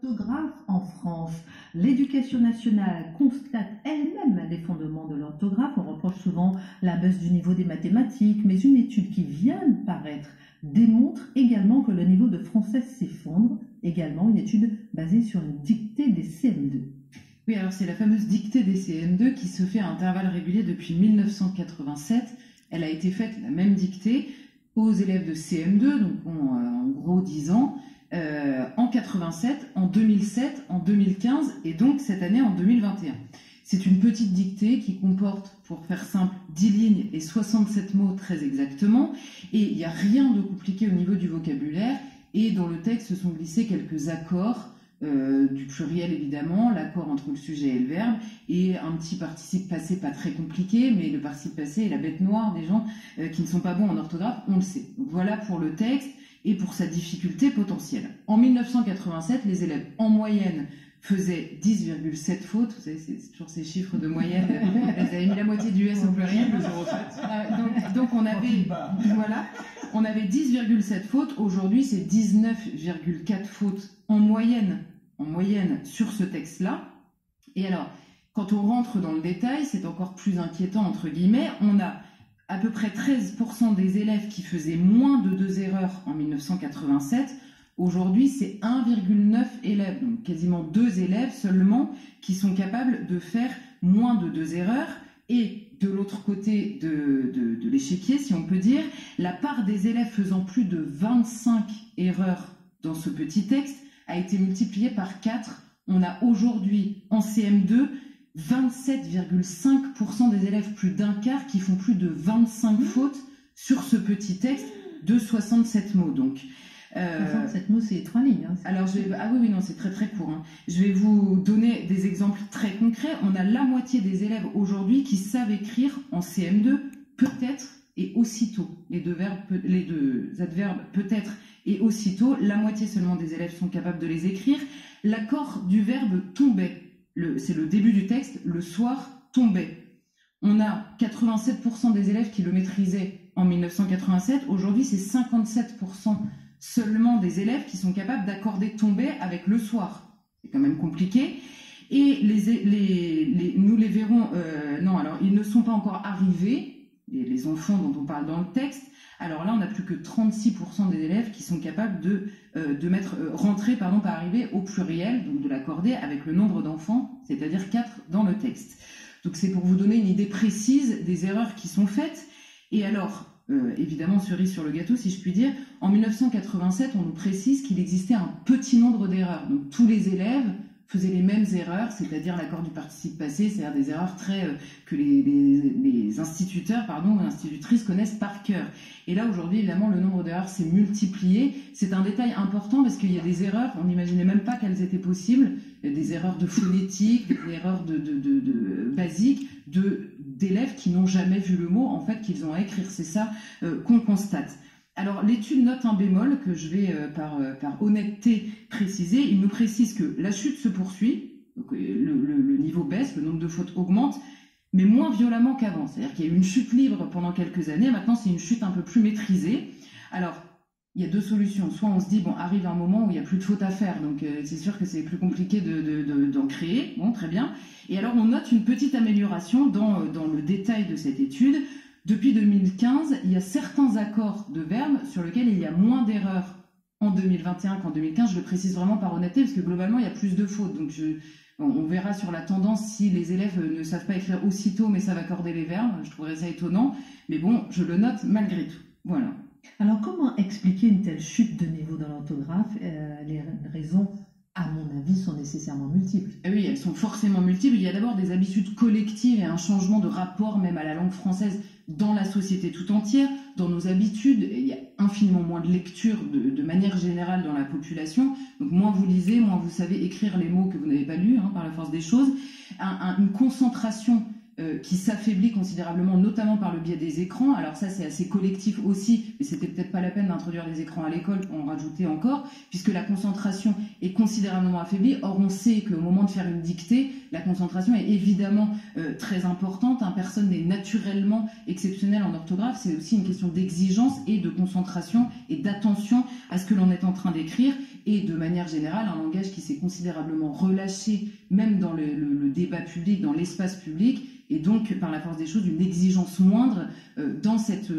l'orthographe en France. L'éducation nationale constate elle-même les fondements de l'orthographe. On reproche souvent la baisse du niveau des mathématiques, mais une étude qui vient de paraître démontre également que le niveau de français s'effondre. Également une étude basée sur une dictée des CM2. Oui, alors c'est la fameuse dictée des CM2 qui se fait à intervalles réguliers depuis 1987. Elle a été faite, la même dictée, aux élèves de CM2, donc en gros 10 ans, en 87, en 2007, en 2015 et donc cette année en 2021. C'est une petite dictée qui comporte, pour faire simple, 10 lignes et 67 mots très exactement. Et il n'y a rien de compliqué au niveau du vocabulaire. Et dans le texte se sont glissés quelques accords, du pluriel évidemment, l'accord entre le sujet et le verbe, et un petit participe passé pas très compliqué, mais le participe passé est la bête noire des gens qui ne sont pas bons en orthographe, on le sait. Donc voilà pour le texte et pour sa difficulté potentielle. En 1987, les élèves en moyenne faisaient 10,7 fautes, vous savez, c'est toujours ces chiffres de moyenne, elles avaient mis la moitié du S au pluriel. Donc on avait, voilà, on avait 10,7 fautes, aujourd'hui c'est 19,4 fautes en moyenne sur ce texte-là. Et alors, quand on rentre dans le détail, c'est encore plus inquiétant, entre guillemets, on a à peu près 13% des élèves qui faisaient moins de 2 erreurs en 1987. Aujourd'hui, c'est 1,9 élèves, donc quasiment 2 élèves seulement, qui sont capables de faire moins de 2 erreurs. Et de l'autre côté de l'échiquier, si on peut dire, la part des élèves faisant plus de 25 erreurs dans ce petit texte a été multipliée par 4. On a aujourd'hui en CM2 27,5% des élèves, plus d'un quart, qui font plus de 25 fautes sur ce petit texte de 67 mots. Donc, 67 mots, c'est 3 lignes. Hein, alors, ah oui, non, c'est très très court. Hein. Je vais vous donner des exemples très concrets. On a la moitié des élèves aujourd'hui qui savent écrire en CM2 peut-être et aussitôt. Les deux adverbes peut-être et aussitôt. La moitié seulement des élèves sont capables de les écrire. L'accord du verbe tomber, c'est le début du texte, le soir tombait. On a 87% des élèves qui le maîtrisaient en 1987. Aujourd'hui, c'est 57% seulement des élèves qui sont capables d'accorder tomber avec le soir. C'est quand même compliqué. Et nous les verrons, non, alors ils ne sont pas encore arrivés, les enfants dont on parle dans le texte. Alors là, on n'a plus que 36% des élèves qui sont capables de rentrer par arriver au pluriel, donc de l'accorder avec le nombre d'enfants, c'est-à-dire 4 dans le texte. Donc c'est pour vous donner une idée précise des erreurs qui sont faites. Et alors, évidemment, cerise sur le gâteau, si je puis dire, en 1987, on nous précise qu'il existait un petit nombre d'erreurs. Donc tous les élèves faisaient les mêmes erreurs, c'est-à-dire l'accord du participe passé, c'est-à-dire des erreurs que les instituteurs, ou institutrices connaissent par cœur. Et là, aujourd'hui, évidemment, le nombre d'erreurs s'est multiplié. C'est un détail important parce qu'il y a des erreurs, on n'imaginait même pas qu'elles étaient possibles, des erreurs de phonétique, des erreurs basiques, d'élèves qui n'ont jamais vu le mot, en fait, qu'ils ont à écrire. C'est ça qu'on constate. Alors, l'étude note un bémol que je vais, par honnêteté, préciser. Il nous précise que la chute se poursuit, donc le niveau baisse, le nombre de fautes augmente, mais moins violemment qu'avant. C'est-à-dire qu'il y a eu une chute libre pendant quelques années, maintenant c'est une chute un peu plus maîtrisée. Alors, il y a 2 solutions. Soit on se dit, bon, arrive un moment où il n'y a plus de fautes à faire, donc c'est sûr que c'est plus compliqué d'en créer. Bon, très bien. Et alors, on note une petite amélioration dans le détail de cette étude. Depuis 2015, il y a certains accords de verbes sur lesquels il y a moins d'erreurs en 2021 qu'en 2015. Je le précise vraiment par honnêteté, parce que globalement, il y a plus de fautes. Donc, on verra sur la tendance si les élèves ne savent pas écrire aussitôt, mais savent accorder les verbes. Je trouverais ça étonnant. Mais bon, je le note malgré tout. Voilà. Alors, comment expliquer une telle chute de niveau dans l'orthographe? Les raisons, à mon avis, sont nécessairement multiples. Oui, elles sont forcément multiples. Il y a d'abord des habitudes collectives et un changement de rapport même à la langue française dans la société tout entière, dans nos habitudes. Il y a infiniment moins de lecture de manière générale dans la population. Donc moins vous lisez, moins vous savez écrire les mots que vous n'avez pas lus, par la force des choses. Une concentration qui s'affaiblit considérablement, notamment par le biais des écrans. Alors ça, c'est assez collectif aussi, mais c'était peut-être pas la peine d'introduire des écrans à l'école, pour en rajouter encore, puisque la concentration est considérablement affaiblie. Or, on sait qu'au moment de faire une dictée, la concentration est évidemment très importante. Personne n'est naturellement exceptionnel en orthographe. C'est aussi une question d'exigence et de concentration et d'attention à ce que l'on est en train d'écrire. et de manière générale un langage qui s'est considérablement relâché, même dans le débat public, dans l'espace public, et donc par la force des choses une exigence moindre dans cette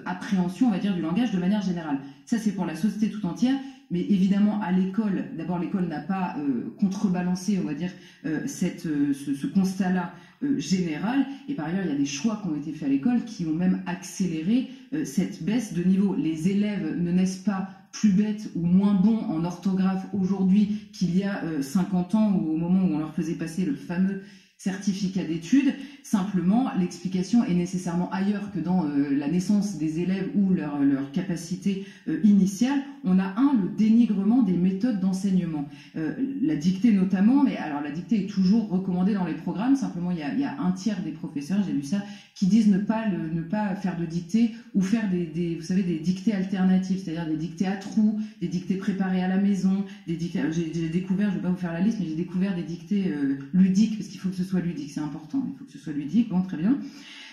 appréhension, on va dire, du langage de manière générale. Ça, c'est pour la société tout entière. Mais évidemment, à l'école, d'abord, l'école n'a pas contrebalancé, on va dire, ce constat-là général. Et par ailleurs, il y a des choix qui ont été faits à l'école qui ont même accéléré cette baisse de niveau. Les élèves ne naissent pas plus bêtes ou moins bons en orthographe aujourd'hui qu'il y a 50 ans, ou au moment où on leur faisait passer le fameux certificat d'études. Simplement, l'explication est nécessairement ailleurs que dans la naissance des élèves ou leur capacité initiale. On a le dénigrement des méthodes d'enseignement. La dictée notamment, mais alors la dictée est toujours recommandée dans les programmes. Simplement, il y a un tiers des professeurs, j'ai vu ça, qui disent ne pas faire de dictée ou faire vous savez, des dictées alternatives, c'est-à-dire des dictées à trous, des dictées préparées à la maison, des dictées. J'ai découvert, je ne vais pas vous faire la liste, mais j'ai découvert des dictées ludiques, parce qu'il faut que ce soit ludique, c'est important, il faut que ce soit ludique, bon, très bien.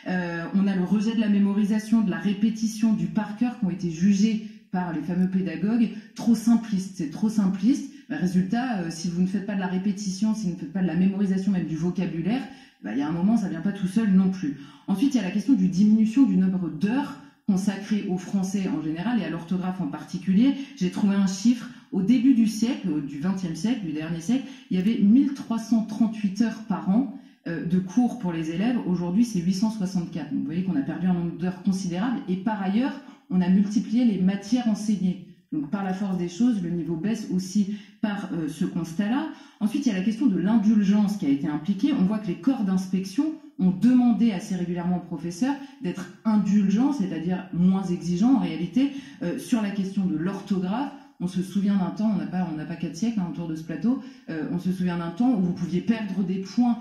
On a le rejet de la mémorisation, de la répétition, du par cœur qui ont été jugés par les fameux pédagogues trop simplistes. C'est trop simpliste. Résultat, si vous ne faites pas de la répétition, si vous ne faites pas de la mémorisation, même du vocabulaire, il y a un moment, ça ne vient pas tout seul non plus. Ensuite, il y a la question du diminution du nombre d'heures consacrées au français en général et à l'orthographe en particulier. J'ai trouvé un chiffre. Au début du siècle, du XXe siècle, du dernier siècle, il y avait 1338 heures par an de cours pour les élèves. Aujourd'hui, c'est 864. Donc, vous voyez qu'on a perdu un nombre d'heures considérable. Et par ailleurs, on a multiplié les matières enseignées. Donc, par la force des choses, le niveau baisse aussi par ce constat-là. Ensuite, il y a la question de l'indulgence qui a été impliquée. On voit que les corps d'inspection ont demandé assez régulièrement aux professeurs d'être indulgents, c'est-à-dire moins exigeants en réalité, sur la question de l'orthographe. On se souvient d'un temps, on n'a pas 4 siècles autour de ce plateau, on se souvient d'un temps où vous pouviez perdre des points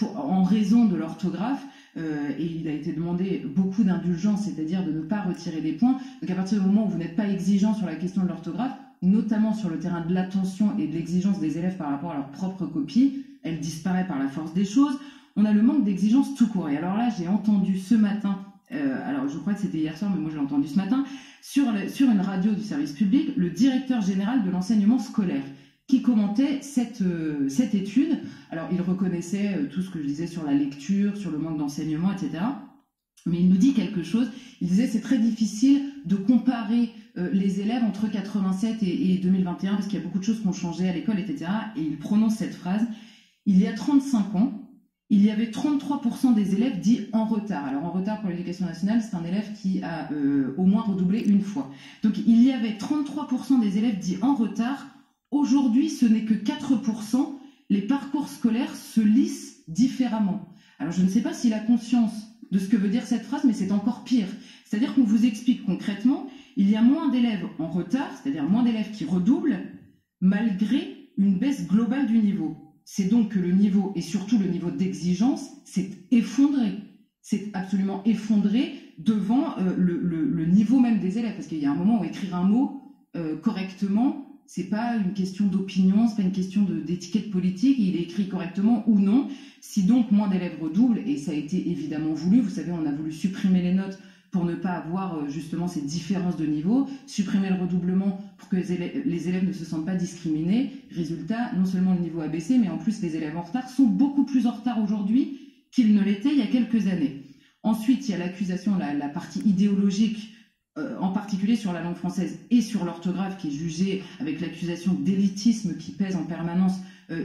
en raison de l'orthographe, et il a été demandé beaucoup d'indulgence, c'est-à-dire de ne pas retirer des points. Donc à partir du moment où vous n'êtes pas exigeant sur la question de l'orthographe, notamment sur le terrain de l'attention et de l'exigence des élèves par rapport à leur propre copie, elle disparaît par la force des choses. On a le manque d'exigence tout court. Et alors là, j'ai entendu ce matin, alors je crois que c'était hier soir, mais moi je l'ai entendu ce matin, sur une radio du service public, le directeur général de l'enseignement scolaire qui commentait cette étude. Alors il reconnaissait tout ce que je disais sur la lecture, sur le manque d'enseignement, etc. Mais il nous dit quelque chose. Il disait c'est très difficile de comparer les élèves entre 87 et 2021 parce qu'il y a beaucoup de choses qui ont changé à l'école, etc. Et il prononce cette phrase. Il y a 35 ans, il y avait 33% des élèves dits en retard. Alors en retard pour l'éducation nationale, c'est un élève qui a au moins redoublé une fois. Donc il y avait 33% des élèves dits en retard. Aujourd'hui, ce n'est que 4%. Les parcours scolaires se lissent différemment. Alors je ne sais pas s'il a conscience de ce que veut dire cette phrase, mais c'est encore pire. C'est-à-dire qu'on vous explique concrètement, il y a moins d'élèves en retard, c'est-à-dire moins d'élèves qui redoublent, malgré une baisse globale du niveau. C'est donc que le niveau, et surtout le niveau d'exigence, s'est effondré. C'est absolument effondré devant le niveau même des élèves. Parce qu'il y a un moment où écrire un mot correctement, c'est pas une question d'opinion, c'est pas une question d'étiquette politique, il est écrit correctement ou non. Si donc moins d'élèves redoublent, et ça a été évidemment voulu, vous savez, on a voulu supprimer les notes pour ne pas avoir justement ces différences de niveau, supprimer le redoublement pour que les élèves ne se sentent pas discriminés. Résultat, non seulement le niveau a baissé, mais en plus les élèves en retard sont beaucoup plus en retard aujourd'hui qu'ils ne l'étaient il y a quelques années. Ensuite, il y a l'accusation, la partie idéologique, en particulier sur la langue française et sur l'orthographe, qui est jugée avec l'accusation d'élitisme qui pèse en permanence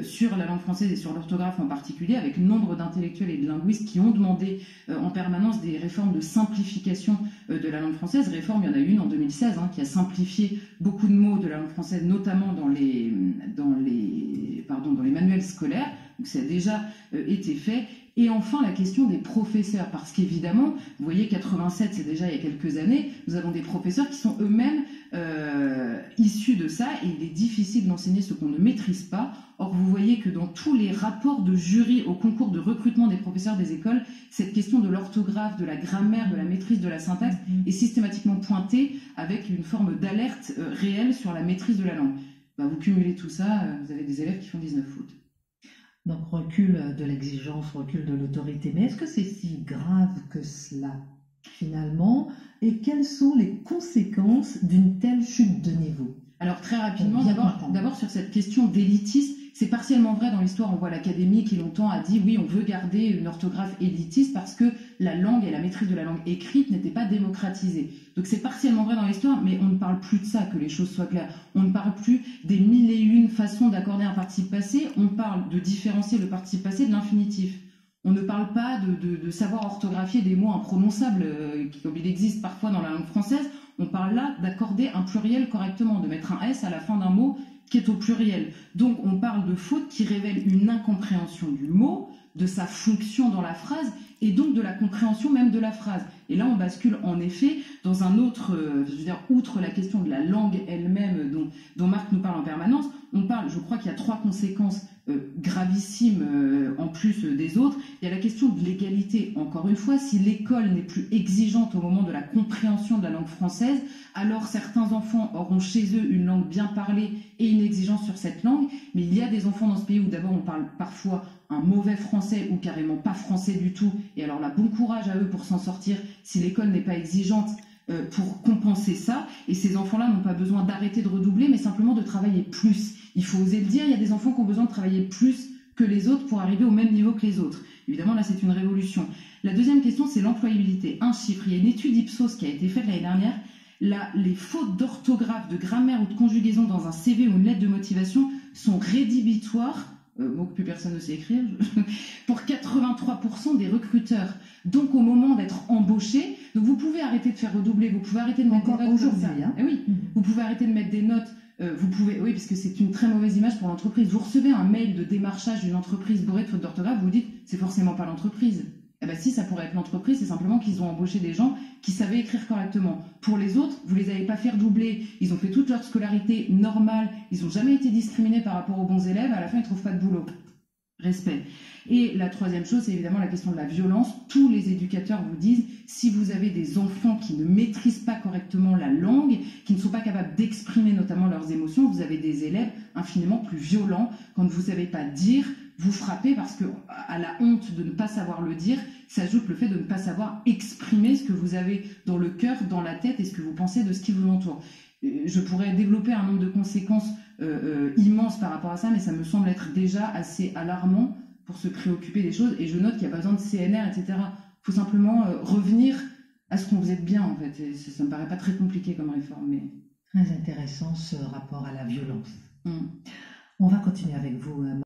sur la langue française et sur l'orthographe en particulier, avec nombre d'intellectuels et de linguistes qui ont demandé en permanence des réformes de simplification de la langue française. Réforme, il y en a une en 2016 qui a simplifié beaucoup de mots de la langue française, notamment dans les manuels scolaires. Donc ça a déjà été fait. Et enfin, la question des professeurs, parce qu'évidemment, vous voyez, 87, c'est déjà il y a quelques années, nous avons des professeurs qui sont eux-mêmes issus de ça, et il est difficile d'enseigner ce qu'on ne maîtrise pas. Or, vous voyez que dans tous les rapports de jury au concours de recrutement des professeurs des écoles, cette question de l'orthographe, de la grammaire, de la maîtrise de la syntaxe est systématiquement pointée avec une forme d'alerte réelle sur la maîtrise de la langue. Vous cumulez tout ça, vous avez des élèves qui font 19 fautes. Donc recul de l'exigence, recul de l'autorité. Mais est-ce que c'est si grave que cela, finalement? Et quelles sont les conséquences d'une telle chute de niveau? Alors très rapidement, d'abord sur cette question d'élitisme, c'est partiellement vrai dans l'histoire. On voit l'Académie qui longtemps a dit oui, on veut garder une orthographe élitiste parce que la langue et la maîtrise de la langue écrite n'étaient pas démocratisées. Donc c'est partiellement vrai dans l'histoire, mais on ne parle plus de ça, que les choses soient claires. On ne parle plus des 1001 façons d'accorder un participe passé, on parle de différencier le participe passé de l'infinitif. On ne parle pas de savoir orthographier des mots imprononçables, comme il existe parfois dans la langue française. On parle là d'accorder un pluriel correctement, de mettre un S à la fin d'un mot qui est au pluriel. Donc on parle de fautes qui révèlent une incompréhension du mot, de sa fonction dans la phrase, et donc de la compréhension même de la phrase. Et là on bascule en effet dans un autre, outre la question de la langue elle-même dont Marc nous parle en permanence, je crois qu'il y a 3 conséquences gravissimes en plus des autres. Il y a la question de l'égalité. Encore une fois, si l'école n'est plus exigeante au moment de la compréhension de la langue française, alors certains enfants auront chez eux une langue bien parlée et une exigence sur cette langue. Mais il y a des enfants dans ce pays où d'abord on parle parfois un mauvais français ou carrément pas français du tout. Et alors là, bon courage à eux pour s'en sortir si l'école n'est pas exigeante pour compenser ça. Et ces enfants-là n'ont pas besoin d'arrêter de redoubler, mais simplement de travailler plus. Il faut oser le dire, il y a des enfants qui ont besoin de travailler plus que les autres pour arriver au même niveau que les autres. Évidemment, là, c'est une révolution. La deuxième question, c'est l'employabilité. Un chiffre, il y a une étude Ipsos qui a été faite l'année dernière. Les fautes d'orthographe, de grammaire ou de conjugaison dans un CV ou une lettre de motivation sont rédhibitoires, mot que plus personne ne sait écrire, pour 83% des recruteurs. Donc au moment d'être embauché, donc vous pouvez arrêter de faire redoubler, vous pouvez arrêter de mettre des notes aujourd'hui. Hein. Eh oui, vous pouvez arrêter de mettre des notes. Oui, parce que c'est une très mauvaise image pour l'entreprise. Vous recevez un mail de démarchage d'une entreprise bourrée de fautes d'orthographe, vous vous dites, c'est forcément pas l'entreprise. Eh ben si, ça pourrait être l'entreprise, c'est simplement qu'ils ont embauché des gens qui savaient écrire correctement. Pour les autres, vous les avez pas fait redoubler, ils ont fait toute leur scolarité normale, ils n'ont jamais été discriminés par rapport aux bons élèves, à la fin ils trouvent pas de boulot. Respect. Et la troisième chose, c'est évidemment la question de la violence. Tous les éducateurs vous disent, si vous avez des enfants qui ne maîtrisent pas correctement la langue, qui ne sont pas capables d'exprimer notamment leurs émotions, vous avez des élèves infiniment plus violents. Quand vous ne savez pas dire, vous frappez parce que à la honte de ne pas savoir le dire, s'ajoute le fait de ne pas savoir exprimer ce que vous avez dans le cœur, dans la tête et ce que vous pensez de ce qui vous entoure. Je pourrais développer un nombre de conséquences immenses par rapport à ça, mais ça me semble être déjà assez alarmant pour se préoccuper des choses. Et je note qu'il n'y a pas besoin de CNR, etc. Il faut simplement revenir à ce qu'on faisait de bien, en fait. Et ça me paraît pas très compliqué comme réforme. Mais... Très intéressant ce rapport à la violence. On va continuer avec vous,